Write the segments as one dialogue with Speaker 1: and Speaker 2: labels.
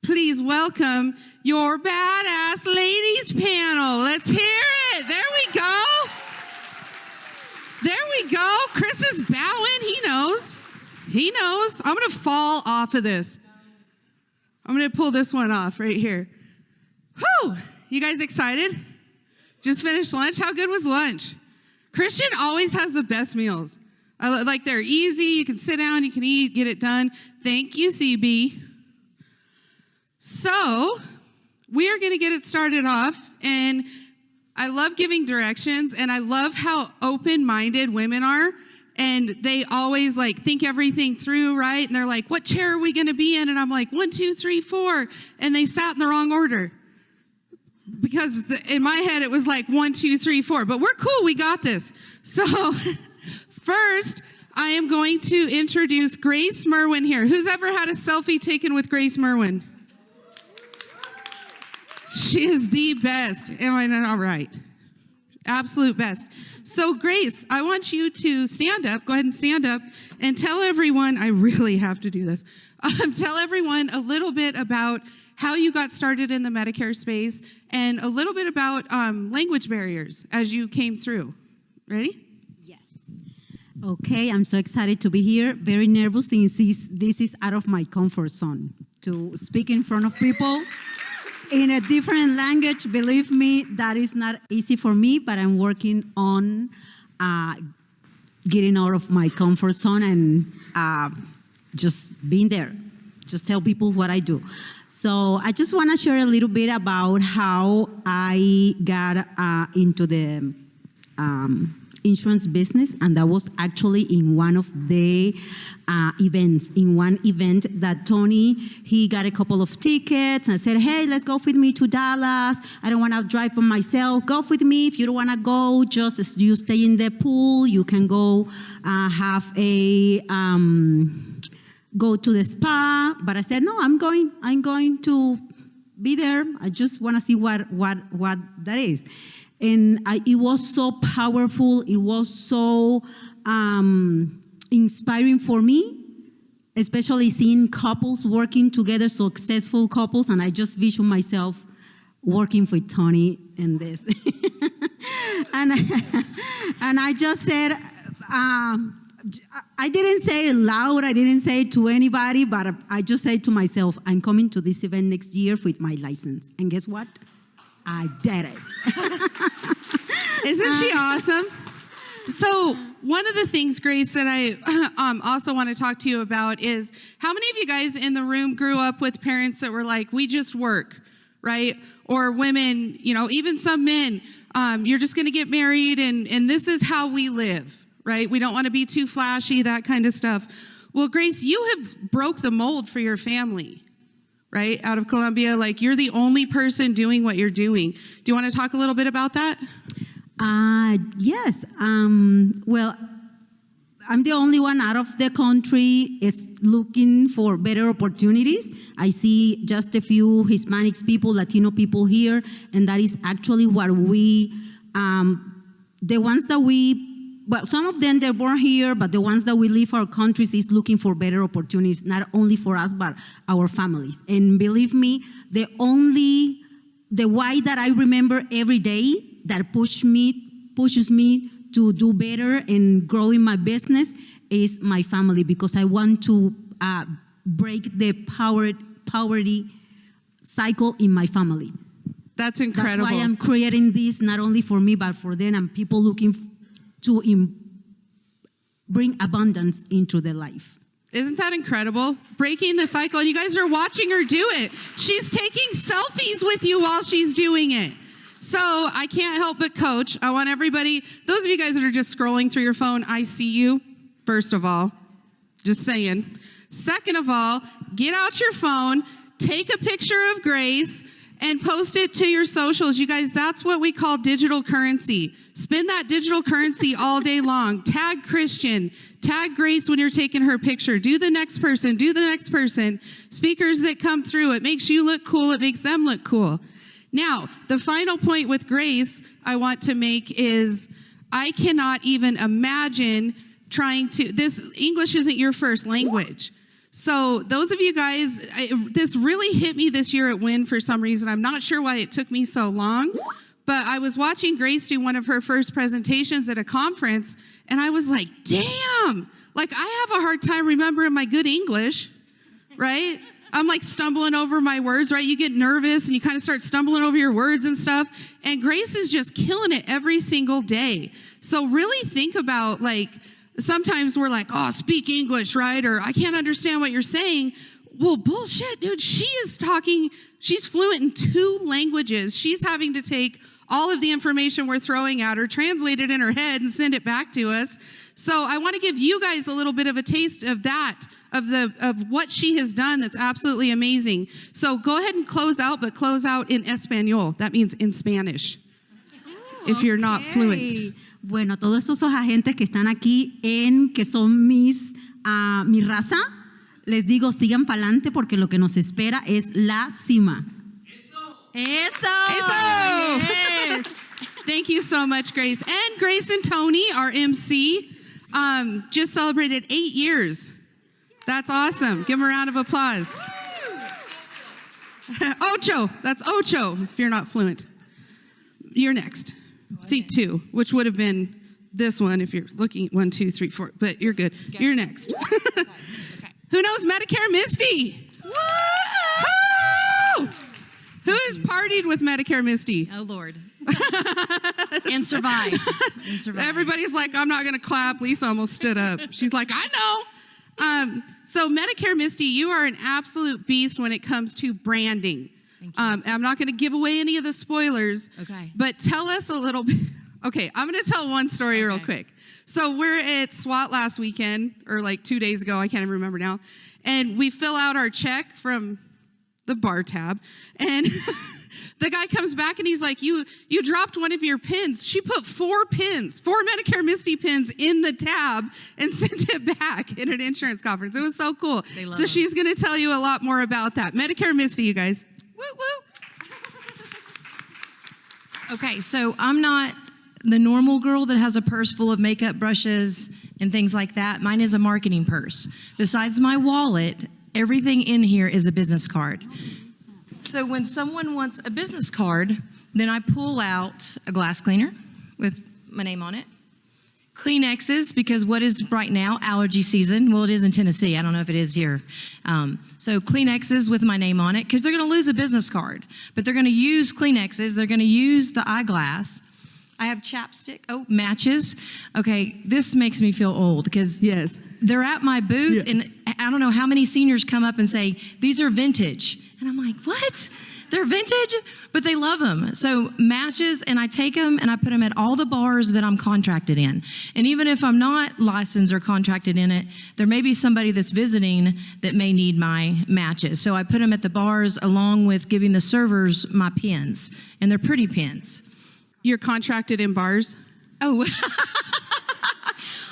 Speaker 1: please welcome your badass ladies panel. Let's hear it. There we go. There we go. Chris is bowing. He knows. He knows. I'm going to fall off of this. I'm going to pull this one off right here. Whew. You guys excited? Just finished lunch? How good was lunch? Christian always has the best meals. Like they're easy. You can sit down, you can eat, get it done. Thank you, CB. So we are going to get it started off. And I love giving directions. And I love how open-minded women are. And they always think everything through, right? And they're like, what chair are we going to be in? And I'm like, 1, 2, 3, 4. And they sat in the wrong order. Because in my head, it was like 1, 2, 3, 4. But we're cool. We got this. So first, I am going to introduce Grace Merwin here. Who's ever had a selfie taken with Grace Merwin? She is the best. Am I not all right? Absolute best. So Grace, I want you to stand up. Go ahead and stand up and tell everyone, I really have to do this. Tell everyone a little bit about how you got started in the Medicare space and a little bit about language barriers as you came through. Ready?
Speaker 2: Yes. Okay, I'm so excited to be here. Very nervous since this is out of my comfort zone to speak in front of people in a different language. Believe me, that is not easy for me, but I'm working on getting out of my comfort zone and just being there. Just tell people what I do. So I just want to share a little bit about how I got into the insurance business, and that was actually in one of the events. In one event that Tony, he got a couple of tickets and said, hey, let's go with me to Dallas. I don't want to drive by myself. Go with me. If you don't want to go, just you stay in the pool. You can go have a... go to the spa, but I said, no, I'm going to be there. I just want to see what that is. And it was so powerful. It was so inspiring for me, especially seeing couples working together, successful couples, and I just vision myself working with Tony and this. and I just said, I didn't say it loud, I didn't say it to anybody, but I just said to myself, I'm coming to this event next year with my license. And guess what? I did it.
Speaker 1: Isn't she awesome? So one of the things, Grace, that I also want to talk to you about is how many of you guys in the room grew up with parents that were like, we just work, right? Or women, even some men, you're just going to get married and this is how we live. Right? We don't want to be too flashy, that kind of stuff. Well, Grace, you have broke the mold for your family, right? Out of Colombia, you're the only person doing what you're doing. Do you want to talk a little bit about that?
Speaker 2: Yes. Well, I'm the only one out of the country is looking for better opportunities. I see just a few Hispanics people, Latino people here, and that is actually what we, the ones that we, well, some of them, they're born here, but the ones that we leave our countries is looking for better opportunities, not only for us, but our families. And believe me, the why that I remember every day that pushes me to do better and grow in my business is my family, because I want to break the poverty cycle in my family.
Speaker 1: That's incredible.
Speaker 2: That's why I'm creating this, not only for me, but for them and people looking to bring abundance into their life.
Speaker 1: Isn't that incredible? Breaking the cycle. And you guys are watching her do it. She's taking selfies with you while she's doing it. So I can't help but coach. I want everybody, those of you guys that are just scrolling through your phone, I see you, first of all. Just saying. Second of all, get out your phone, take a picture of Grace, and post it to your socials. You guys, that's what we call digital currency. Spend that digital currency all day long. Tag Christian, tag Grace when you're taking her picture. Do the next person, do the next person. Speakers that come through, it makes you look cool, it makes them look cool. Now, the final point with Grace I want to make is I cannot even imagine trying to, this English isn't your first language. So those of you guys, this really hit me this year at WIN for some reason. I'm not sure why it took me so long, but I was watching Grace do one of her first presentations at a conference, and I was like, damn, like I have a hard time remembering my good English, right? I'm like stumbling over my words, right? You get nervous and you kind of start stumbling over your words and stuff. And Grace is just killing it every single day. So really think about, like, sometimes we're like, oh, speak English, right? Or I can't understand what you're saying. Well, bullshit, dude. She is talking, she's fluent in 2 languages. She's having to take all of the information we're throwing at her, translate it in her head, and send it back to us. So I want to give you guys a little bit of a taste of that, of what she has done that's absolutely amazing. So go ahead and close out, but close out in Español. That means in Spanish, if you're not fluent.
Speaker 2: Bueno, todos esos agentes que están aquí, que son mi raza, les digo, sigan para adelante porque lo que nos espera es la cima. Eso. Yes.
Speaker 1: Thank you so much, Grace. And Grace and Tony, our MC, just celebrated 8 years. That's awesome. Give them a round of applause. Ocho. That's ocho if you're not fluent. You're next. Seat 2, which would have been this one if you're looking at 1, 2, 3, 4. But you're good. You're next.
Speaker 2: Okay.
Speaker 1: Who knows Medicare Misty? Woo! Who has partied with Medicare Misty?
Speaker 3: Oh, Lord. And survived.
Speaker 1: Everybody's like, I'm not going to clap. Lisa almost stood up. She's like, I know. So Medicare Misty, you are an absolute beast when it comes to branding. I'm not going to give away any of the spoilers.
Speaker 3: Okay.
Speaker 1: But tell us a little bit. Okay, I'm going to tell one story real quick. So we're at SWAT last weekend, or like 2 days ago. I can't even remember now. And we fill out our check from the bar tab. And the guy comes back and he's like, you dropped one of your pins. She put 4 Medicare Misty pins in the tab and sent it back in an insurance conference. It was so cool. So she's going to tell you a lot more about that. Medicare Misty, you guys.
Speaker 3: Woo, woo. Okay, so I'm not the normal girl that has a purse full of makeup brushes and things like that. Mine is a marketing purse. Besides my wallet, everything in here is a business card. So when someone wants a business card, then I pull out a glass cleaner with my name on it. Kleenexes, because what is right now allergy season? Well, it is in Tennessee. I don't know if it is here. So Kleenexes with my name on it, because they're going to lose a business card, but they're going to use Kleenexes. They're going to use the eyeglass. I have chapstick. Oh, matches. Okay, this makes me feel old because they're at my booth, and I don't know how many seniors come up and say, these are vintage. And I'm like, what? They're vintage? But they love them. So matches, and I take them and I put them at all the bars that I'm contracted in. And even if I'm not licensed or contracted in it, there may be somebody that's visiting that may need my matches. So I put them at the bars along with giving the servers my pins. And they're pretty pins.
Speaker 1: You're contracted in bars?
Speaker 3: Oh.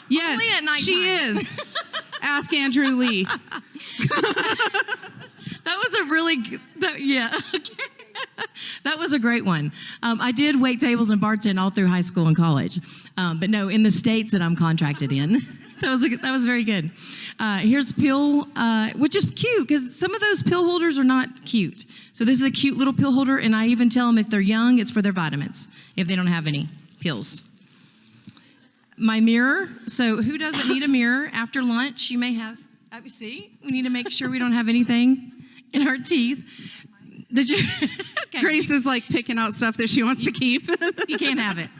Speaker 1: Yes, she is. Ask Andrew Lee.
Speaker 3: That was a really good, that was a great one. I did wait tables and bartend all through high school and college, but no, in the states that I'm contracted in. That was very good. Here's pill, which is cute because some of those pill holders are not cute. So this is a cute little pill holder, and I even tell them if they're young, it's for their vitamins if they don't have any pills. My mirror. So who doesn't need a mirror after lunch? You may have. See, we need to make sure we don't have anything in our teeth. Did you? Okay.
Speaker 1: Grace is like picking out stuff that she wants to keep.
Speaker 3: You can't have it.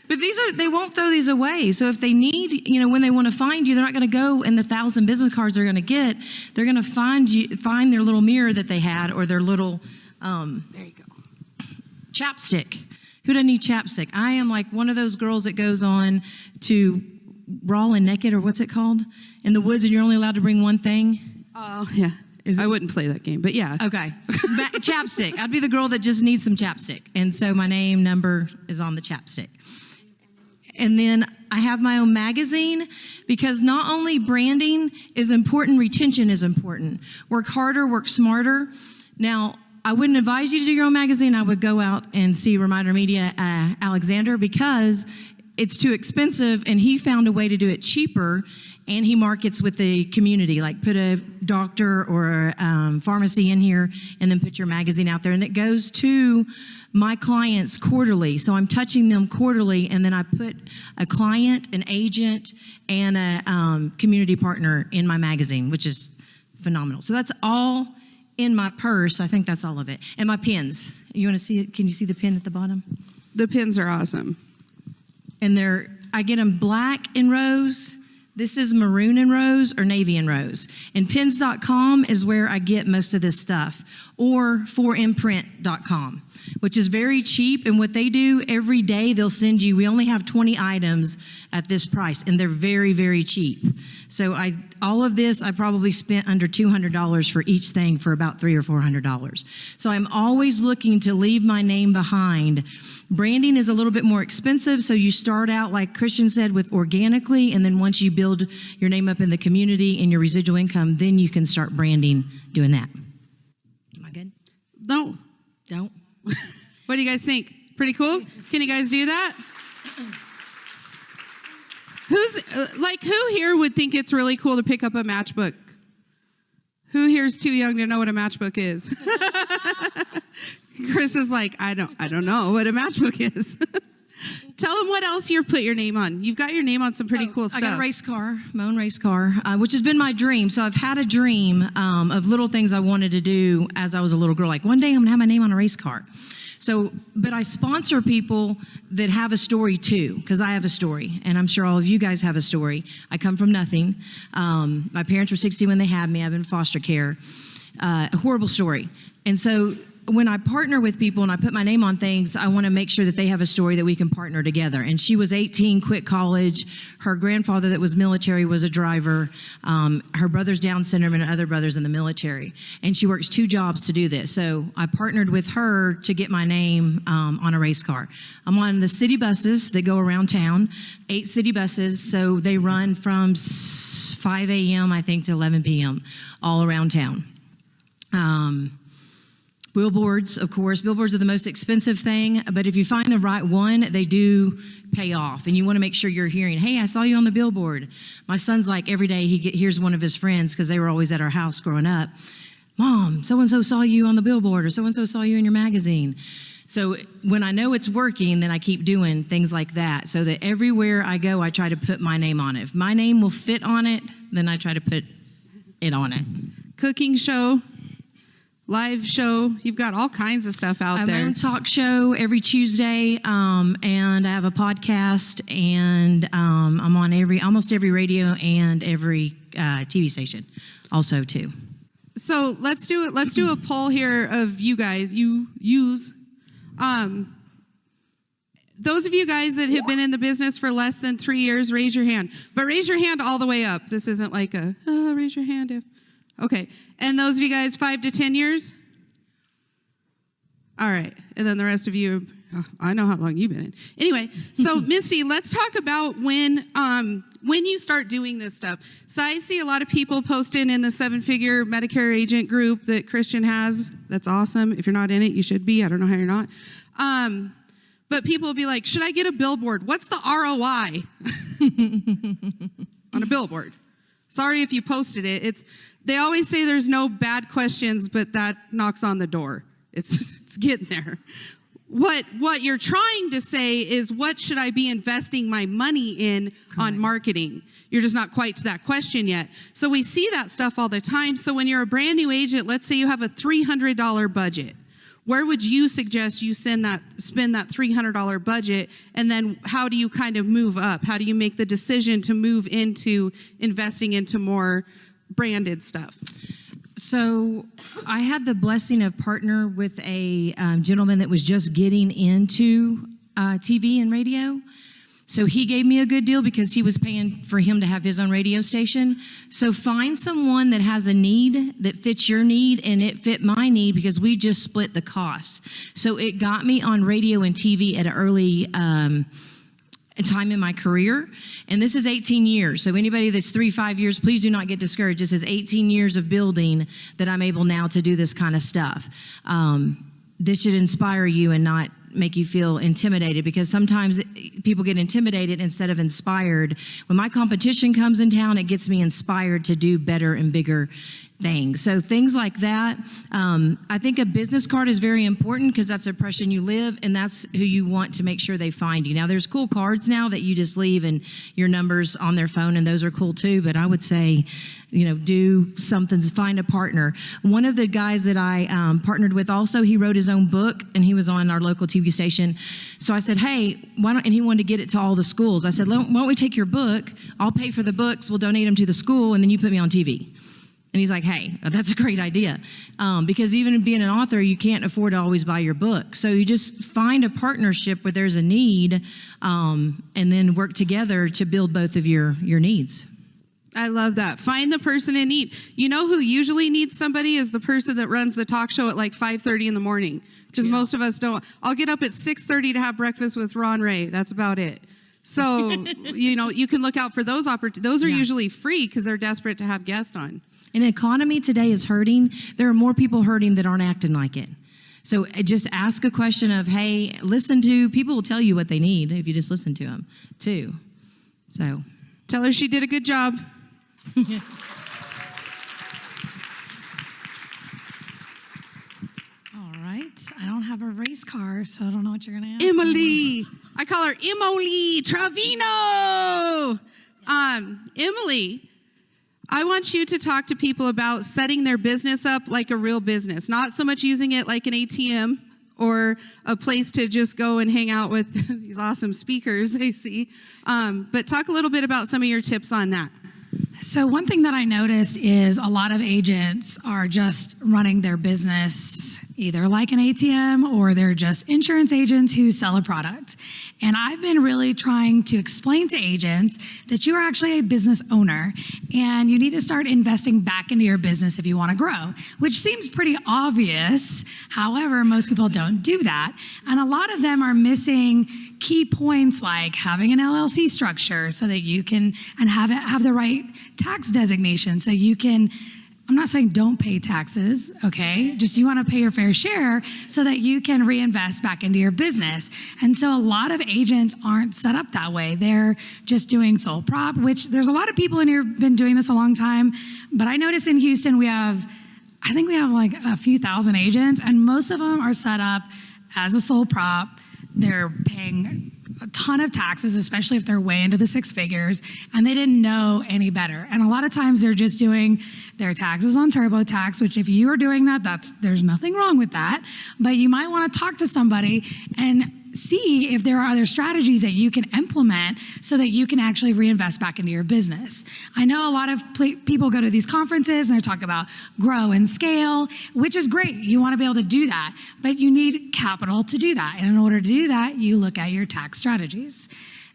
Speaker 3: But they won't throw these away. So if they need, when they want to find you, they're not going to go in the 1,000 business cards they're going to get. They're going to find their little mirror that they had, or their little, there you go, chapstick. Who doesn't need chapstick? I am like one of those girls that goes on to Raw and Naked, or what's it called, in the woods, and you're only allowed to bring one thing.
Speaker 1: Oh, yeah. I wouldn't play that game, but yeah.
Speaker 3: Okay. Chapstick. I'd be the girl that just needs some chapstick. And so my name, number is on the chapstick. And then I have my own magazine, because not only branding is important, retention is important. Work harder, work smarter. Now, I wouldn't advise you to do your own magazine. I would go out and see Reminder Media Alexander, because it's too expensive, and he found a way to do it cheaper. and he markets with the community, like put a doctor or a pharmacy in here and then put your magazine out there. And it goes to my clients quarterly. So I'm touching them quarterly, and then I put a client, an agent, and a community partner in my magazine, which is phenomenal. So that's all in my purse. I think that's all of it. And my pins. You want to see it? Can you see the pin at the bottom?
Speaker 1: The pins are awesome.
Speaker 3: And I get them black in rose. This is maroon and rose or navy and rose. And pins.com is where I get most of this stuff, or 4imprint.com, which is very cheap. And what they do every day, they'll send you, we only have 20 items at this price, and they're very, very cheap. So all of this, I probably spent under $200 for each thing for about $300 or $400. So I'm always looking to leave my name behind. Branding is a little bit more expensive, so you start out, like Christian said, with organically, and then once you build your name up in the community and your residual income, then you can start branding doing that. Am I good?
Speaker 1: No.
Speaker 3: Don't?
Speaker 1: What do you guys think? Pretty cool? Can you guys do that? Who here would think it's really cool to pick up a matchbook? Who here is too young to know what a matchbook is? Chris is like, I don't know what a matchbook is. Tell them what else you put your name on. You've got your name on some pretty cool stuff.
Speaker 3: I got a race car, my own race car, which has been my dream. So I've had a dream of little things I wanted to do as I was a little girl. Like one day I'm gonna have my name on a race car. So, but I sponsor people that have a story too, because I have a story, and I'm sure all of you guys have a story. I come from nothing. My parents were 60 when they had me. I've been in foster care. A horrible story. And so when I partner with people and I put my name on things, I want to make sure that they have a story that we can partner together. And she was 18, quit college. Her grandfather that was military was a driver. Her brother's Down syndrome and other brothers in the military. And she works 2 jobs to do this. So I partnered with her to get my name on a race car. I'm on the city buses that go around town, 8 city buses. So they run from 5 a.m., I think, to 11 p.m. all around town. Billboards, of course. Billboards are the most expensive thing, but if you find the right one, they do pay off. And you want to make sure you're hearing, hey, I saw you on the billboard. My son's like, every day he hears one of his friends, because they were always at our house growing up, Mom, so-and-so saw you on the billboard, or so-and-so saw you in your magazine. So when I know it's working, then I keep doing things like that, so that everywhere I go, I try to put my name on it. If my name will fit on it, then I try to put it on it.
Speaker 1: Cooking show. Live show. You've got all kinds of stuff out there.
Speaker 3: I have my own talk show every Tuesday, and I have a podcast, and I'm on almost every radio and every TV station also too.
Speaker 1: So let's do a poll here of you guys. You use those of you guys that have been in the business for less than 3 years, raise your hand. But raise your hand all the way up. This isn't like raise your hand if. Okay. And those of you guys 5 to 10 years? All right. And then the rest of you, I know how long you've been in. Anyway, so Misty, let's talk about when you start doing this stuff. So I see a lot of people posting in the 7-figure Medicare agent group that Christian has. That's awesome. If you're not in it, you should be. I don't know how you're not. But people will be like, should I get a billboard? What's the ROI on a billboard? Sorry if you posted it. They always say there's no bad questions, but that knocks on the door. It's getting there. What you're trying to say is, what should I be investing my money in on marketing? You're just not quite to that question yet. So we see that stuff all the time. So when you're a brand new agent, let's say you have a $300 budget. Where would you suggest you spend that $300 budget, and then how do you kind of move up? How do you make the decision to move into investing into more branded stuff?
Speaker 3: So I had the blessing of partner with a gentleman that was just getting into TV and radio. So he gave me a good deal because he was paying for him to have his own radio station. So find someone that has a need that fits your need, and it fit my need because we just split the costs. So it got me on radio and TV at an early time in my career. And this is 18 years. So anybody that's 3-5 years, please do not get discouraged. This is 18 years of building that I'm able now to do this kind of stuff. This should inspire you and not make you feel intimidated, because sometimes people get intimidated instead of inspired. When my competition comes in town, it gets me inspired to do better and bigger things. So things like that. I think a business card is very important because that's the impression you live, and that's who you want to make sure they find you. Now, there's cool cards now that you just leave and your number's on their phone, and those are cool too. But I would say, do something, find a partner. One of the guys that I partnered with also, he wrote his own book, and he was on our local TV station. So I said, hey, why don't, and he wanted to get it to all the schools. I said, why don't we take your book? I'll pay for the books. We'll donate them to the school, and then you put me on TV. And he's like, hey, that's a great idea. Because even being an author, you can't afford to always buy your book. So you just find a partnership where there's a need, and then work together to build both of your needs.
Speaker 1: I love that. Find the person in need. You know who usually needs somebody is the person that runs the talk show at like 5:30 in the morning. Because most of us don't. I'll get up at 6:30 to have breakfast with Ron Ray. That's about it. So, you can look out for those opportunities. Those are usually free because they're desperate to have guests on.
Speaker 3: An economy today is hurting. There are more people hurting that aren't acting like it. So just ask a question of, hey, people will tell you what they need if you just listen to them too. So
Speaker 1: tell her she did a good job.
Speaker 4: All right. I don't have a race car, so I don't know what you're going to ask.
Speaker 1: Emily. I call her Emily Trevino. Emily, I want you to talk to people about setting their business up like a real business, not so much using it like an ATM or a place to just go and hang out with these awesome speakers they see. But talk a little bit about some of your tips on that.
Speaker 4: So one thing that I noticed is a lot of agents are just running their business either like an ATM or they're just insurance agents who sell a product. And I've been really trying to explain to agents that you are actually a business owner and you need to start investing back into your business if you want to grow, which seems pretty obvious. However, most people don't do that. And a lot of them are missing key points like having an LLC structure so that you can, and have the right tax designation so you can, I'm not saying don't pay taxes, okay? Just you want to pay your fair share so that you can reinvest back into your business. And so a lot of agents aren't set up that way. They're just doing sole prop, which there's a lot of people in here who've been doing this a long time. But I noticed in Houston I think we have like a few thousand agents, and most of them are set up as a sole prop. They're paying a ton of taxes, especially if they're way into the six figures, and they didn't know any better. And a lot of times they're just doing their taxes on TurboTax, which if you are doing that, there's nothing wrong with that. But you might want to talk to somebody and see if there are other strategies that you can implement so that you can actually reinvest back into your business. I know a lot of people go to these conferences and they talk about grow and scale, which is great. You want to be able to do that, but you need capital to do that. And in order to do that, you look at your tax strategies.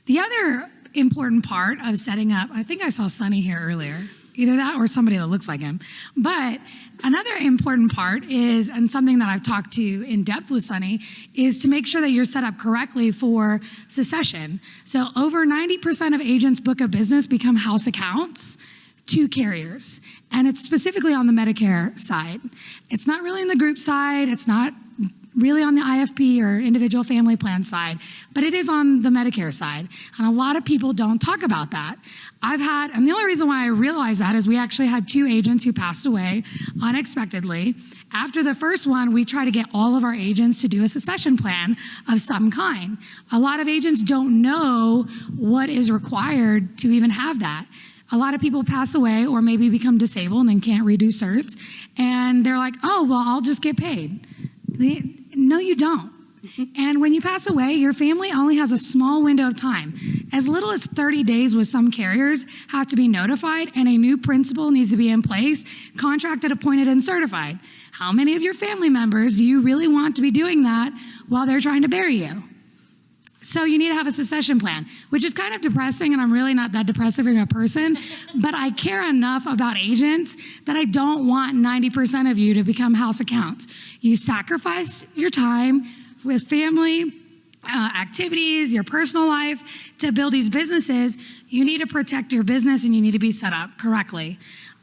Speaker 4: The other important part of setting up, I think I saw Sonny here earlier, either that or somebody that looks like him. But another important part is, and something that I've talked to in depth with Sonny, is to make sure that you're set up correctly for succession. So over 90% of agents book a business become house accounts to carriers. And it's specifically on the Medicare side. It's not really on the group side. It's not really on the IFP or individual family plan side, but it is on the Medicare side. And a lot of people don't talk about that. And the only reason why I realized that is we actually had 2 agents who passed away unexpectedly. After the first one, we try to get all of our agents to do a succession plan of some kind. A lot of agents don't know what is required to even have that. A lot of people pass away or maybe become disabled and can't redo certs, and they're like, oh, well, I'll just get paid. No, you don't. And when you pass away, your family only has a small window of time. As little as 30 days with some carriers have to be notified, and a new principal needs to be in place, contracted, appointed, and certified. How many of your family members do you really want to be doing that while they're trying to bury you? So you need to have a succession plan, which is kind of depressing, and I'm really not that depressive of a person, but I care enough about agents that I don't want 90% of you to become house accounts. You sacrifice your time with family, activities, your personal life to build these businesses. You need to protect your business and you need to be set up correctly.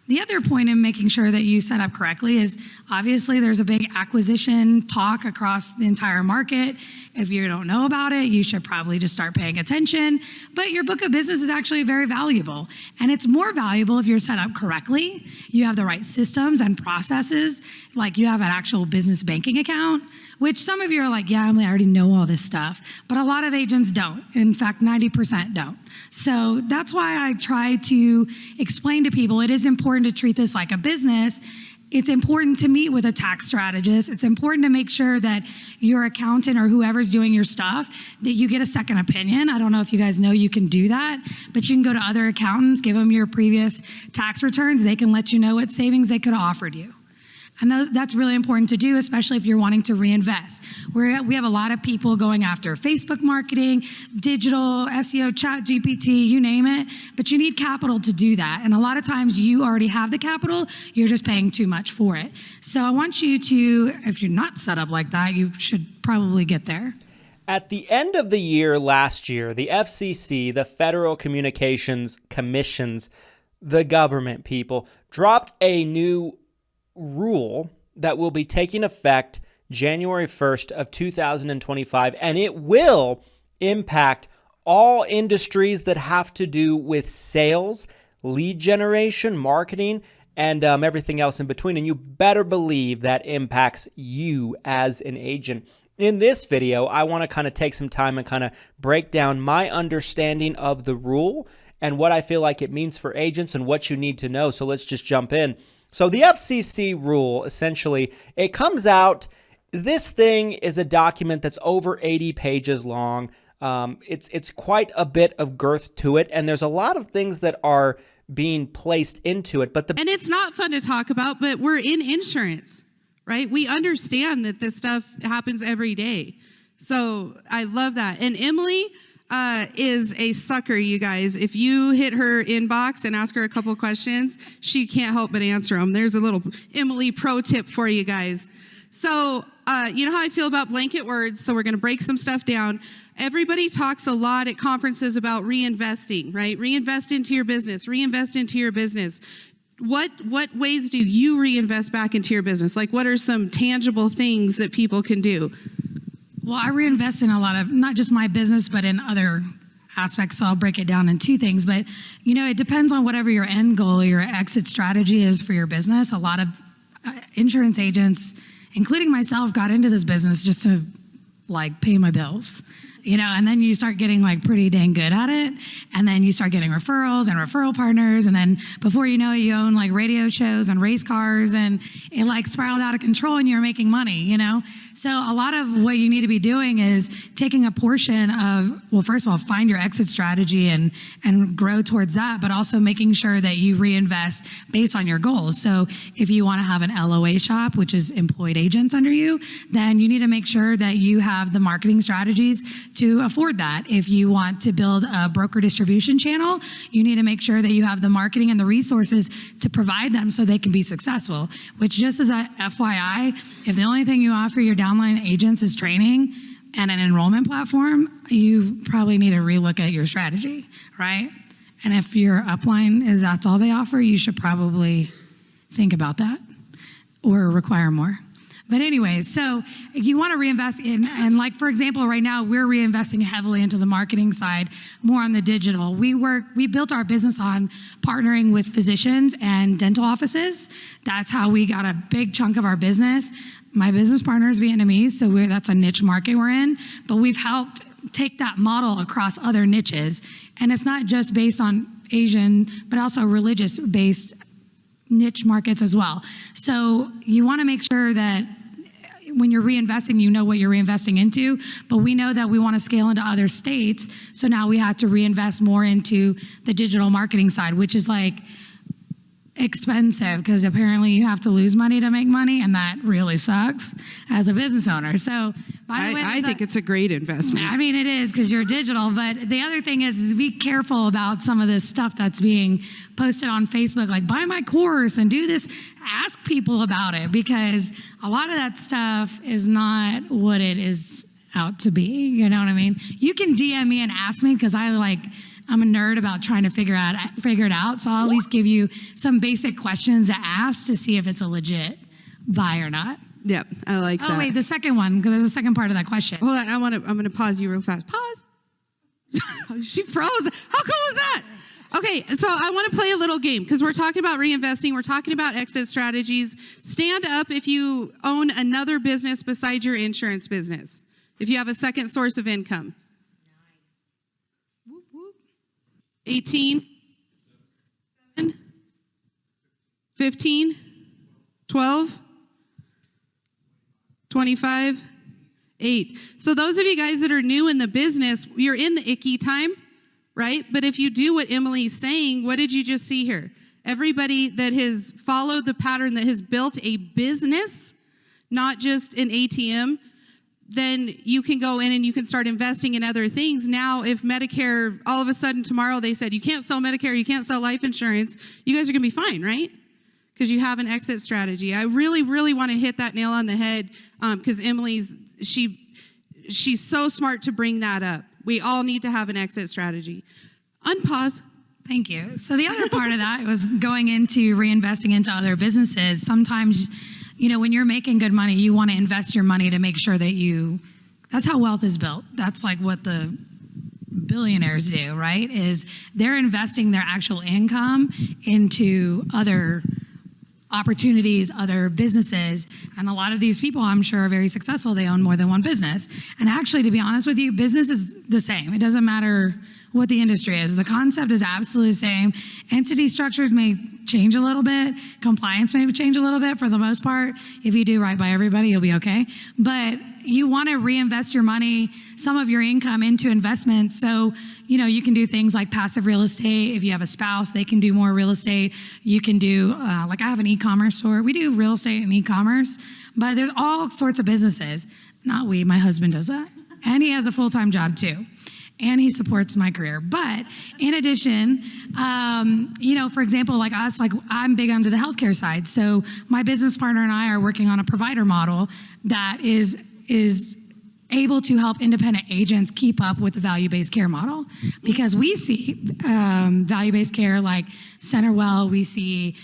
Speaker 4: The other point in making sure that you set up correctly is obviously there's a big acquisition talk across the entire market. If you don't know about it, you should probably just start paying attention. But your book of business is actually very valuable. And it's more valuable if you're set up correctly. You have the right systems and processes, like you have an actual business banking account, which some of you are like, yeah, I already know all this stuff. But a lot of agents don't. In fact, 90% don't. So that's why I try to explain to people it is important to treat this like a business. It's important to meet with a tax strategist. It's important to make sure that your accountant or whoever's doing your stuff, that you get a second opinion. I don't know if you guys know you can do that, but you can go to other accountants, give them your previous tax returns. They can let you know what savings they could have offered you. And that's really important to do, especially if you're wanting to reinvest. We have a lot of people going after Facebook marketing, digital, SEO, chat, GPT, you name it, but you need capital to do that. And a lot of times you already have the capital, you're just paying too much for it. So I want you to, if you're not set up like that, you should probably get there.
Speaker 5: At the end of the year last year, the FCC, the Federal Communications Commissions, the government people, dropped a new rule that will be taking effect January 1st of 2025, and it will impact all industries that have to do with sales, lead generation, marketing, and everything else in between. And you better believe that impacts you as an agent. In this video, I want to kind of take some time and kind of break down my understanding of the rule and what I feel like it means for agents and what you need to know. So let's just jump in. So the FCC rule, essentially, it comes out, this thing is a document that's over 80 pages long. It's quite a bit of girth to it, and there's a lot of things that are being placed into it.
Speaker 1: And it's not fun to talk about, but we're in insurance, right? We understand that this stuff happens every day. So I love that. And Emily is a sucker, you guys. If you hit her inbox and ask her a couple questions, she can't help but answer them. There's a little Emily pro tip for you guys. So you know how I feel about blanket words, so we're going to break some stuff down. Everybody talks a lot at conferences about reinvesting, right? Reinvest into your business, reinvest into your business. What ways do you reinvest back into your business? Like, what are some tangible things that people can do?
Speaker 4: Well, I reinvest in a lot of, not just my business, but in other aspects. So I'll break it down in two things. But, you know, it depends on whatever your end goal or your exit strategy is for your business. A lot of insurance agents, including myself, got into this business just to, like, pay my bills. You know, and then you start getting like pretty dang good at it. And then you start getting referrals and referral partners. And then before you know it, you own like radio shows and race cars, and it like spiraled out of control and you're making money, you know? So a lot of what you need to be doing is taking a portion of, well, first of all, find your exit strategy and grow towards that, but also making sure that you reinvest based on your goals. So if you want to have an LOA shop, which is employed agents under you, then you need to make sure that you have the marketing strategies to afford that. If you want to build a broker distribution channel, you need to make sure that you have the marketing and the resources to provide them so they can be successful. Which, just as a FYI, if the only thing you offer your downline agents is training and an enrollment platform, you probably need to relook at your strategy, right? And if your upline, that's all they offer, you should probably think about that or require more. But anyway, so if you want to reinvest in, and like, for example, right now we're reinvesting heavily into the marketing side, more on the digital. We built our business on partnering with physicians and dental offices. That's how we got a big chunk of our business. My business partner is Vietnamese, so that's a niche market we're in, but we've helped take that model across other niches. And it's not just based on Asian, but also religious-based niche markets as well. So you want to make sure that when you're reinvesting, you know what you're reinvesting into, but we know that we want to scale into other states. So now we have to reinvest more into the digital marketing side, which is like expensive because apparently you have to lose money to make money, and that really sucks as a business owner. So by the way,
Speaker 1: I think it's a great investment.
Speaker 4: I mean, it is because you're digital, but the other thing is be careful about some of this stuff that's being posted on Facebook, like buy my course and do this. Ask people about it, because a lot of that stuff is not what it is out to be. You know what I mean? You can DM me and ask me, because I I'm a nerd about trying to figure it out. So I'll at least give you some basic questions to ask to see if it's a legit buy or not.
Speaker 1: Yep, I like that.
Speaker 4: Oh wait, the second one, because there's a second part of that question.
Speaker 1: Hold on, I'm gonna pause you real fast. Pause. She froze. How cool is that? Okay, so I want to play a little game because we're talking about reinvesting. We're talking about exit strategies. Stand up if you own another business besides your insurance business. If you have a second source of income. 18, 7, 15, 12, 25, 8. So those of you guys that are new in the business, you're in the icky time, right? But if you do what Emily's saying, what did you just see here? Everybody that has followed the pattern, that has built a business, not just an ATM, then you can go in and you can start investing in other things. Now, if Medicare, all of a sudden tomorrow they said, you can't sell Medicare, you can't sell life insurance, you guys are gonna be fine, right? Because you have an exit strategy. I really, really wanna hit that nail on the head because Emily's, she's so smart to bring that up. We all need to have an exit strategy. Unpause.
Speaker 4: Thank you. So the other part of that was going into reinvesting into other businesses. Sometimes, you know, when you're making good money, you want to invest your money to make sure that that's how wealth is built. That's like what the billionaires do, right? Is they're investing their actual income into other opportunities, other businesses. And a lot of these people, I'm sure, are very successful. They own more than one business. And actually, to be honest with you, business is the same. It doesn't matter what the industry is. The concept is absolutely the same. Entity structures may change a little bit. Compliance may change a little bit. For the most part, if you do right by everybody, you'll be okay. But you want to reinvest your money, some of your income, into investments. So, you know, you can do things like passive real estate. If you have a spouse, they can do more real estate. You can do, like I have an e-commerce store. We do real estate and e-commerce, but there's all sorts of businesses. Not we, my husband does that. And he has a full-time job too. And he supports my career. But in addition, you know, for example, like us, like I'm big onto the healthcare side. So my business partner and I are working on a provider model that is able to help independent agents keep up with the value-based care model. Because we see value-based care like Centerwell, we see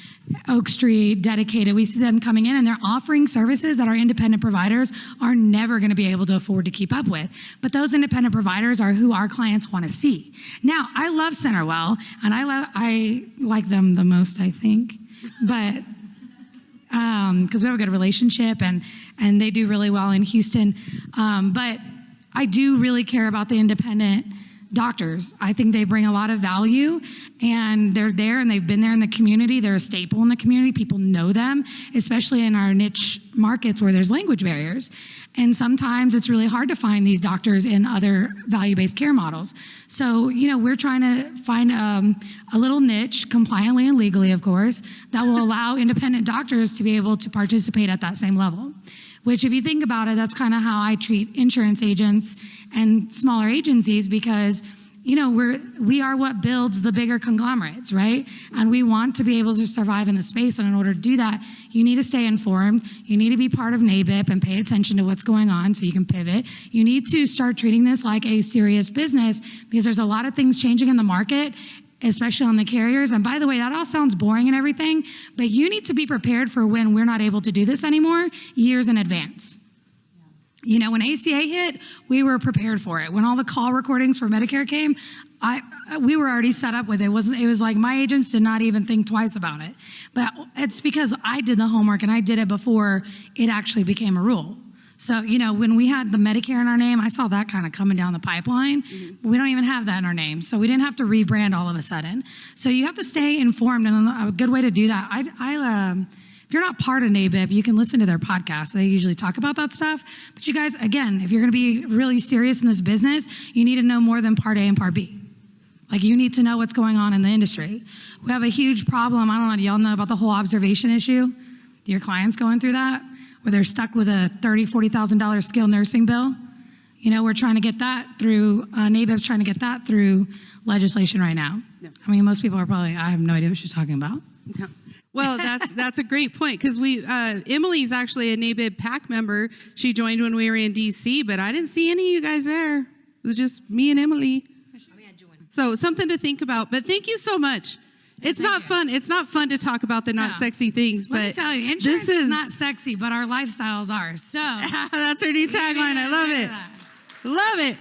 Speaker 4: Oak Street, Dedicated, we see them coming in and they're offering services that our independent providers are never gonna be able to afford to keep up with. But those independent providers are who our clients wanna see. Now, I love Centerwell and I like them the most, I think, but because we have a good relationship and they do really well in Houston. But I do really care about the independent doctors. I think they bring a lot of value and they're there and they've been there in the community. They're a staple in the community. People know them, especially in our niche markets where there's language barriers. And sometimes it's really hard to find these doctors in other value-based care models. So, you know, we're trying to find a little niche, compliantly and legally, of course, that will allow independent doctors to be able to participate at that same level. Which, if you think about it, that's kind of how I treat insurance agents and smaller agencies because, you know, we are what builds the bigger conglomerates, right? And we want to be able to survive in the space. And in order to do that, you need to stay informed. You need to be part of NABIP and pay attention to what's going on so you can pivot. You need to start treating this like a serious business because there's a lot of things changing in the market, especially on the carriers. And by the way, that all sounds boring and everything, but you need to be prepared for when we're not able to do this anymore years in advance. You know, when ACA hit, we were prepared for it. When all the call recordings for Medicare came, we were already set up with it. It was like my agents did not even think twice about it. But it's because I did the homework and I did it before it actually became a rule. So, you know, when we had the Medicare in our name, I saw that kind of coming down the pipeline. Mm-hmm. We don't even have that in our name. So we didn't have to rebrand all of a sudden. So you have to stay informed. And a good way to do that, if you're not part of NABIP, you can listen to their podcast. They usually talk about that stuff. But you guys, again, if you're going to be really serious in this business, you need to know more than Part A and Part B. Like, you need to know what's going on in the industry. We have a huge problem. I don't know, do y'all know about the whole observation issue? Do your clients going through that? Where they're stuck with a $30,000, $40,000 skilled nursing bill. You know, we're trying to get that through, NABIP's trying to get that through legislation right now. No. I mean, most people are probably, I have no idea what she's talking about.
Speaker 1: No. Well, that's a great point because Emily's actually a NABIP PAC member. She joined when we were in DC, but I didn't see any of you guys there. It was just me and Emily. So something to think about. But thank you so much. It's not fun. It's not fun to talk about the not sexy things,
Speaker 4: Let me
Speaker 1: but
Speaker 4: tell you, insurance is not sexy, but our lifestyles are. So
Speaker 1: that's our new tagline. I love it. Love it.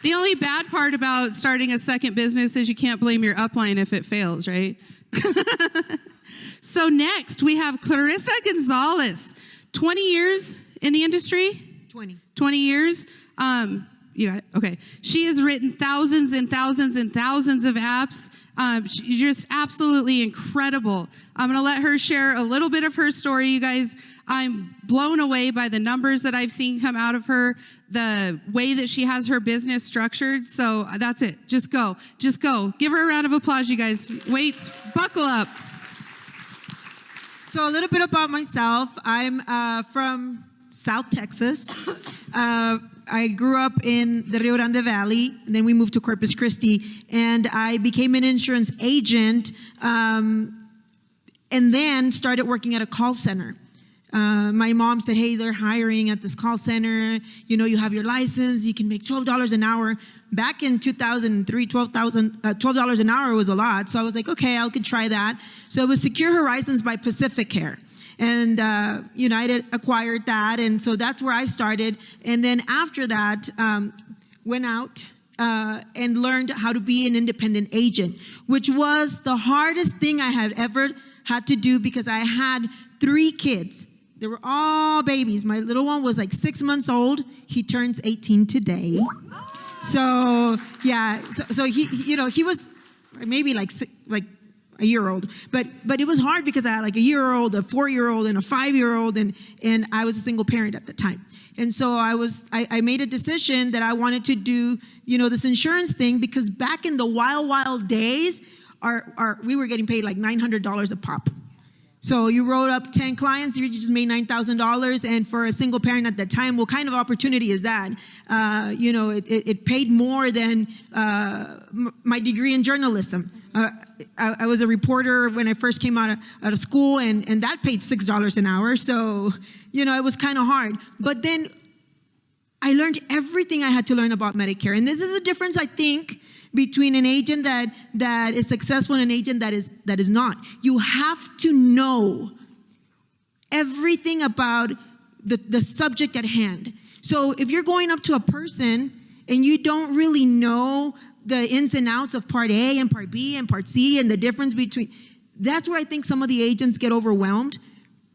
Speaker 1: The only bad part about starting a second business is you can't blame your upline if it fails, right? So next we have Clarissa Gonzalez, 20 years in the industry? 20 years. You got it? Okay. She has written thousands and thousands and thousands of apps. She's just absolutely incredible. I'm going to let her share a little bit of her story, you guys. I'm blown away by the numbers that I've seen come out of her, the way that she has her business structured. So that's it. Just go. Just go. Give her a round of applause, you guys. Wait, buckle up.
Speaker 6: So a little bit about myself. I'm from South Texas. I grew up in the Rio Grande Valley, and then we moved to Corpus Christi, and I became an insurance agent, and then started working at a call center. My mom said, hey, they're hiring at this call center. You know, you have your license. You can make $12 an hour. Back in 2003, $12 an hour was a lot. So I was like, okay, I could try that. So it was Secure Horizons by Pacificare. And United acquired that. And so that's where I started. And then after that, went out and learned how to be an independent agent, which was the hardest thing I had ever had to do because I had 3 kids. They were all babies. My little one was like 6 months old. He turns 18 today. So yeah, so he was maybe like a year old, but it was hard because I had like a year-old, a 4-year-old, and a 5-year-old, and I was a single parent at the time. And so I made a decision that I wanted to do, this insurance thing because back in the wild days, we were getting paid like $900 a pop. So you wrote up 10 clients, you just made $9,000, and for a single parent at that time, what kind of opportunity is that? It paid more than my degree in journalism. I was a reporter when I first came out of school, and that paid $6 an hour. So, it was kind of hard. But then I learned everything I had to learn about Medicare. And this is a difference, I think, between an agent that is successful and an agent that is not. You have to know everything about the subject at hand. So if you're going up to a person and you don't really know the ins and outs of Part A and Part B and Part C and the difference between, that's where I think some of the agents get overwhelmed.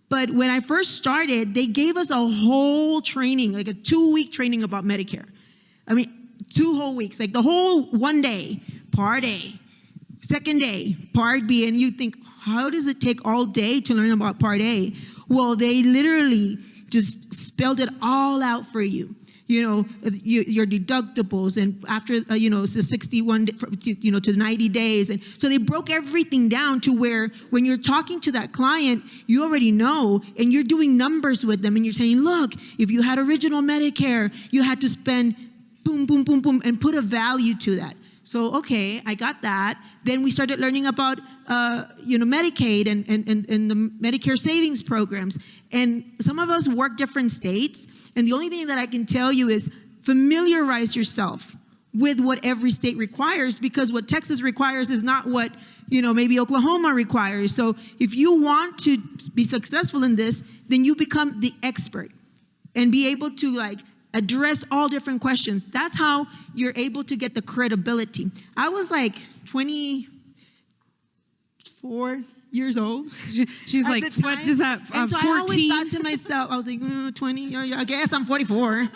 Speaker 6: But when I first started, they gave us a whole training, like a 2-week training about Medicare. 2 whole weeks, like the whole one day, Part A, second day, Part B, and you think, how does it take all day to learn about Part A? Well, they literally just spelled it all out for you. Your deductibles, and after, it's the 61, to 90 days. And so they broke everything down to where when you're talking to that client, you already know, and you're doing numbers with them, and you're saying, look, if you had original Medicare, you had to spend boom, boom, boom, boom, and put a value to that. So, okay, I got that. Then we started learning about, Medicaid and the Medicare savings programs. And some of us work different states. And the only thing that I can tell you is familiarize yourself with what every state requires, because what Texas requires is not what, maybe Oklahoma requires. So if you want to be successful in this, then you become the expert and be able to address all different questions. That's how you're able to get the credibility. I was like 24 years old.
Speaker 1: She's like, what is that,
Speaker 6: and so
Speaker 1: 14?
Speaker 6: I always thought to myself, I was like, 20, I guess I'm 44.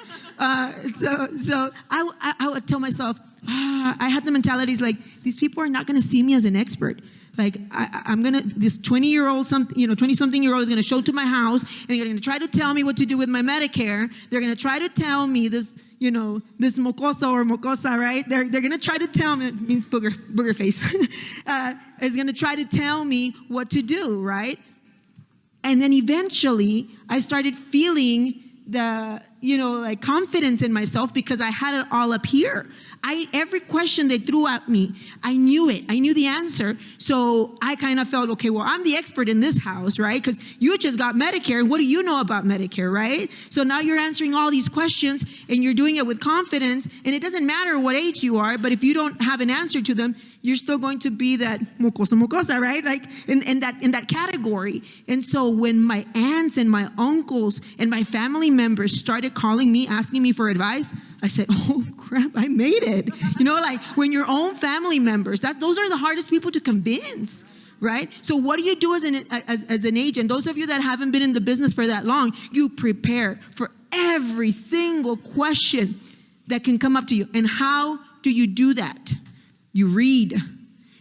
Speaker 6: So I would tell myself, I had the mentalities like, these people are not going to see me as an expert. Like, this 20-year-old, 20-something-year-old is going to show to my house, and they're going to try to tell me what to do with my Medicare. They're going to try to tell me this, this mocosa or mocosa, right? They're going to try to tell me, it means booger face. It's going to try to tell me what to do, right? And then eventually, I started feeling like confidence in myself because I had it all up here. Every question they threw at me, I knew it. I knew the answer. So I kind of felt, okay, well, I'm the expert in this house, right? Because you just got Medicare, and what do you know about Medicare, right? So now you're answering all these questions, and you're doing it with confidence, and it doesn't matter what age you are, but if you don't have an answer to them, you're still going to be that mocosa, right? Like in that category. And so when my aunts and my uncles and my family members started calling me, asking me for advice, I said, oh crap, I made it. Like when your own family members, those are the hardest people to convince, right? So what do you do as an agent? Those of you that haven't been in the business for that long, you prepare for every single question that can come up to you. And how do you do that? You read,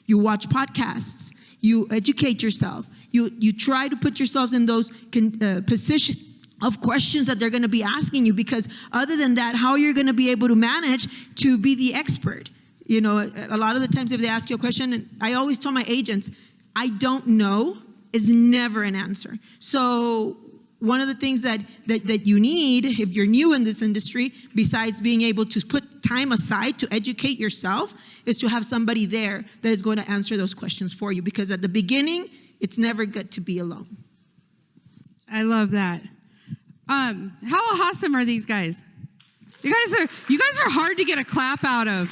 Speaker 6: you watch podcasts, you educate yourself, you try to put yourselves in those position of questions that they're going to be asking you, because other than that, how you're going to be able to manage to be the expert? A lot of the times if they ask you a question, and I always tell my agents, I don't know is never an answer. So one of the things that you need if you're new in this industry, besides being able to put time aside to educate yourself, is to have somebody there that is going to answer those questions for you. Because at the beginning, it's never good to be alone.
Speaker 1: I love that. How awesome are these guys? You guys are hard to get a clap out of.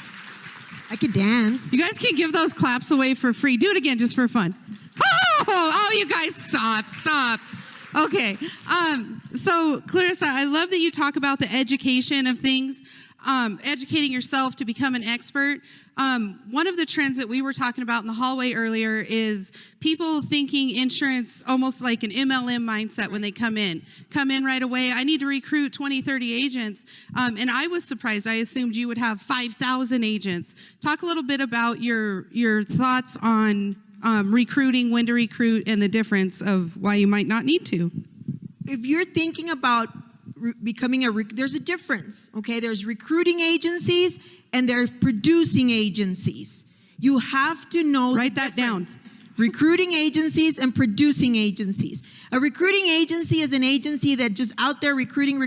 Speaker 6: I could dance.
Speaker 1: You guys can give those claps away for free. Do it again just for fun. Oh, you guys stop. Okay. So Clarissa, I love that you talk about the education of things, educating yourself to become an expert. One of the trends that we were talking about in the hallway earlier is people thinking insurance almost like an MLM mindset when they come in right away. I need to recruit 20, 30 agents. And I was surprised. I assumed you would have 5,000 agents. Talk a little bit about your thoughts on recruiting, when to recruit, and the difference of why you might not need to.
Speaker 6: If you're thinking about becoming there's a difference, okay? There's recruiting agencies and there's producing agencies. You have to know.
Speaker 1: Write that down.
Speaker 6: Recruiting agencies and producing agencies. A recruiting agency is an agency that just out there recruiting,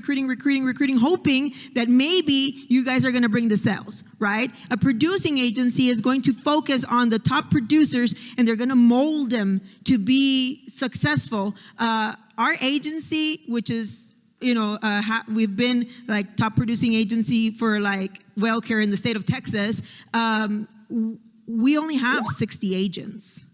Speaker 6: hoping that maybe you guys are going to bring the sales, right? A producing agency is going to focus on the top producers, and they're going to mold them to be successful. Our agency, which is we've been like top producing agency for like WellCare in the state of Texas. We only have 60 agents.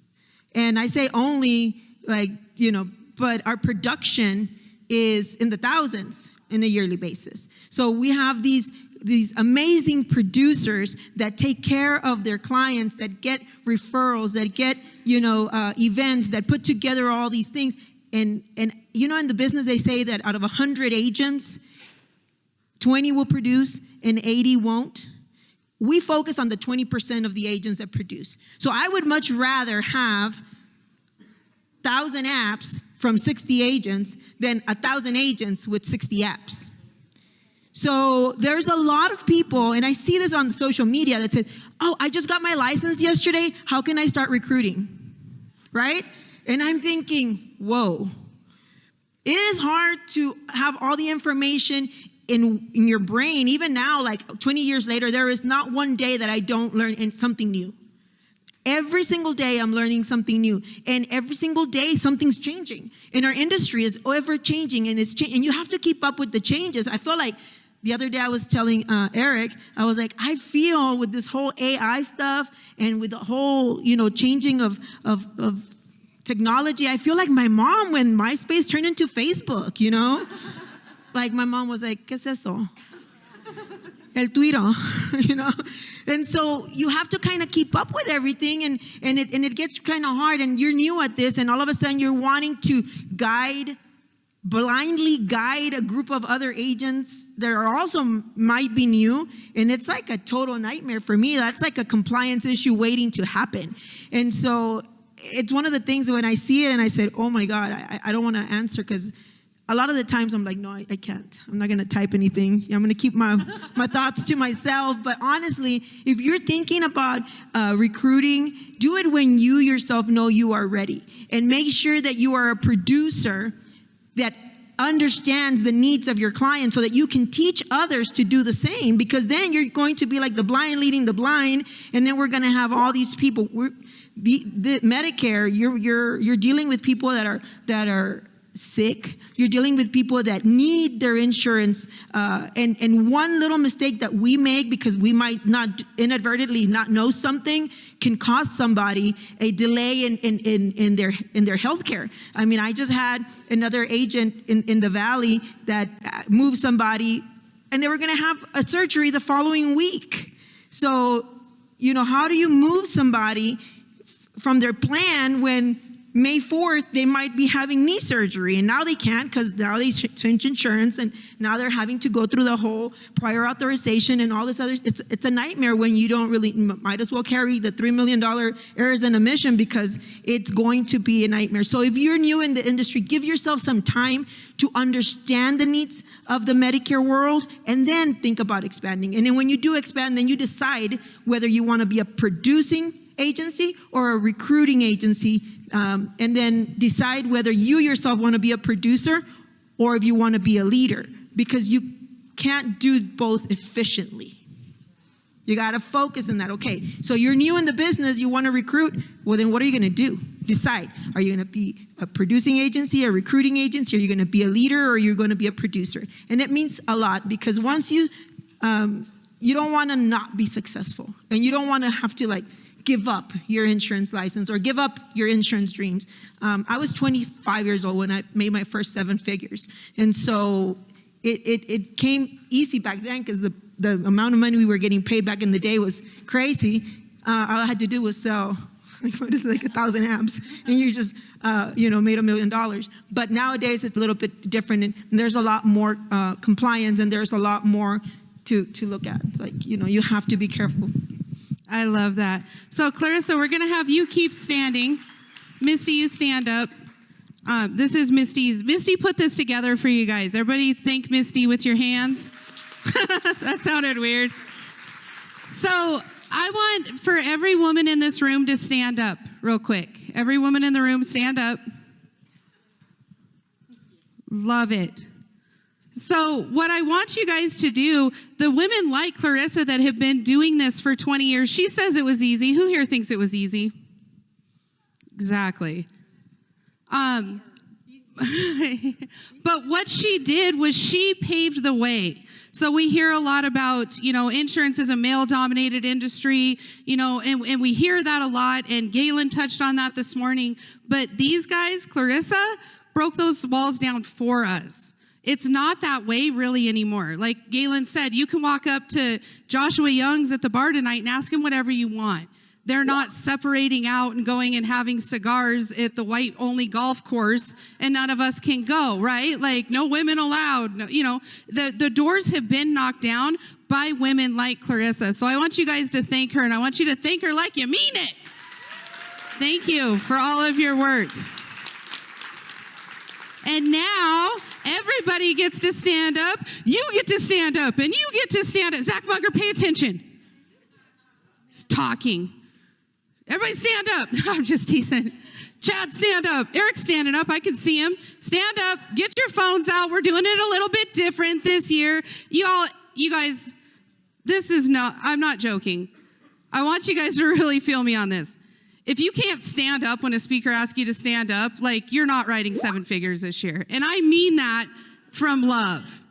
Speaker 6: And I say only, but our production is in the thousands in a yearly basis. So we have these amazing producers that take care of their clients, that get referrals, that get, events, that put together all these things. And in the business, they say that out of 100 agents, 20 will produce and 80 won't. We focus on the 20% of the agents that produce. So I would much rather have 1,000 apps from 60 agents than 1,000 agents with 60 apps. So there's a lot of people, and I see this on social media, that said, oh, I just got my license yesterday. How can I start recruiting? Right? And I'm thinking, whoa. It is hard to have all the information in your brain. Even now, like 20 years later, there is not one day that I don't learn something new. Every single day I'm learning something new. And every single day something's changing. And our industry is ever changing, and and you have to keep up with the changes. I feel like the other day I was telling Eric, I was like, I feel with this whole AI stuff and with the whole, changing of technology, I feel like my mom when MySpace turned into Facebook, Like my mom was like, ¿qué es eso? El Twitter, And so you have to kind of keep up with everything, and it gets kind of hard, and you're new at this, and all of a sudden you're wanting to blindly guide a group of other agents that are also might be new, and it's like a total nightmare for me. That's like a compliance issue waiting to happen. And so it's one of the things when I see it and I said, oh my God, I don't want to answer, because a lot of the times I'm like, no, I can't. I'm not going to type anything. I'm going to keep my thoughts to myself. But honestly, if you're thinking about recruiting, do it when you yourself know you are ready. And make sure that you are a producer that understands the needs of your client so that you can teach others to do the same, because then you're going to be like the blind leading the blind, and then we're going to have all these people. The Medicare, you're dealing with people that are sick. You're dealing with people that need their insurance, and one little mistake that we make because we might not inadvertently not know something can cost somebody a delay in their health care. I mean, I just had another agent in the Valley that moved somebody, and they were going to have a surgery the following week. So, how do you move somebody from their plan when May 4th, they might be having knee surgery, and now they can't because now they changed insurance, and now they're having to go through the whole prior authorization and all this other. It's a nightmare when you don't really, might as well carry the $3 million errors and omission, because it's going to be a nightmare. So if you're new in the industry, give yourself some time to understand the needs of the Medicare world, and then think about expanding. And then when you do expand, then you decide whether you want to be a producing agency or a recruiting agency, and then decide whether you yourself want to be a producer or if you want to be a leader, because you can't do both efficiently. You got to focus on that. Okay, so you're new in the business, you want to recruit, well then what are you going to do? Decide. Are you going to be a producing agency, a recruiting agency? Are you going to be a leader, or are you going to be a producer? And it means a lot, because once you don't want to not be successful, and you don't want to have to give up your insurance license or give up your insurance dreams. I was 25 years old when I made my first 7 figures. And so it came easy back then, because the amount of money we were getting paid back in the day was crazy. All I had to do was sell, 1,000 amps, and you just, made $1 million. But nowadays it's a little bit different, and there's a lot more compliance, and there's a lot more to look at. You have to be careful.
Speaker 1: I love that. So Clarissa, we're going to have you keep standing. Misty, you stand up. This is Misty's. Misty put this together for you guys. Everybody thank Misty with your hands. That sounded weird. So I want for every woman in this room to stand up real quick. Every woman in the room, stand up. Love it. So what I want you guys to do, the women like Clarissa that have been doing this for 20 years, she says it was easy. Who here thinks it was easy? Exactly. But what she did was she paved the way. So we hear a lot about, insurance is a male-dominated industry, and we hear that a lot, and Galen touched on that this morning. But these guys, Clarissa, broke those walls down for us. It's not that way really anymore. Like Galen said, you can walk up to Joshua Young's at the bar tonight and ask him whatever you want. They're not separating out and going and having cigars at the white-only golf course, and none of us can go, right? No women allowed. No, the doors have been knocked down by women like Clarissa. So I want you guys to thank her, and I want you to thank her like you mean it. Thank you for all of your work. And now everybody gets to stand up. You get to stand up, and you get to stand up. Zach Munger, pay attention. He's talking. Everybody stand up. I'm just teasing. Chad, stand up. Eric's standing up. I can see him. Stand up. Get your phones out. We're doing it a little bit different this year. You guys, I'm not joking. I want you guys to really feel me on this. If you can't stand up when a speaker asks you to stand up, you're not writing 7 figures this year. And I mean that from love.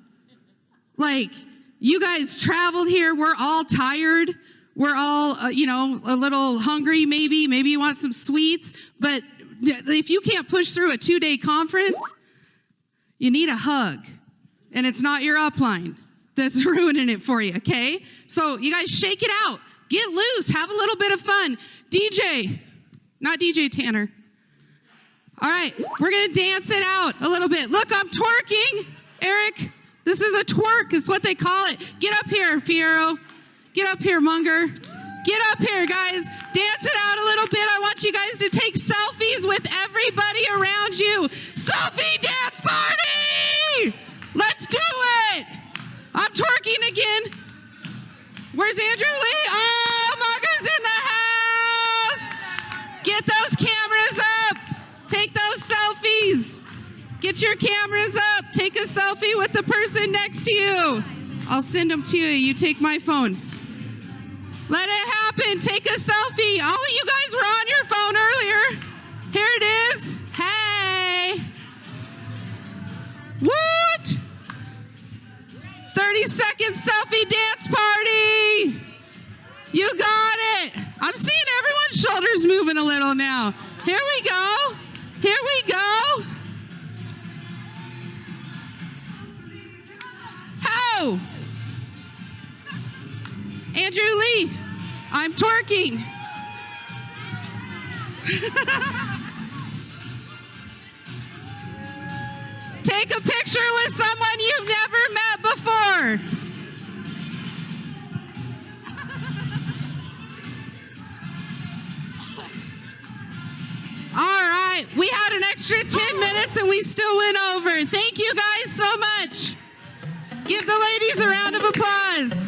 Speaker 1: You guys traveled here. We're all tired. We're all, a little hungry maybe. Maybe you want some sweets. But if you can't push through a 2-day conference, you need a hug. And it's not your upline that's ruining it for you, okay? So you guys shake it out. Get loose. Have a little bit of fun. DJ, not DJ Tanner. All right, we're going to dance it out a little bit. Look, I'm twerking. Eric, this is a twerk. It's what they call it. Get up here, Fiero. Get up here, Munger. Get up here, guys. Dance it out a little bit. I want you guys to take selfies with everybody around you. Selfie dance party! Let's do it. I'm twerking again. Where's Andrew Lee? Oh, Munger's in the house. Get those cameras up. Take those selfies. Get Get your cameras up. Take a selfie with the person next to you. I'll send them to you. You take my phone. Let it happen. Take a selfie. All of you guys were on your phone earlier. Here it is. Hey. What? 30-second selfie dance party. You got it. I'm seeing everyone's shoulders moving a little now. Here we go. Here we go. Ho. Andrew Lee, I'm twerking. Take a picture with someone you've never met before. All right, we had an extra 10 minutes and we still went over. Thank you guys so much. Give the ladies a round of applause.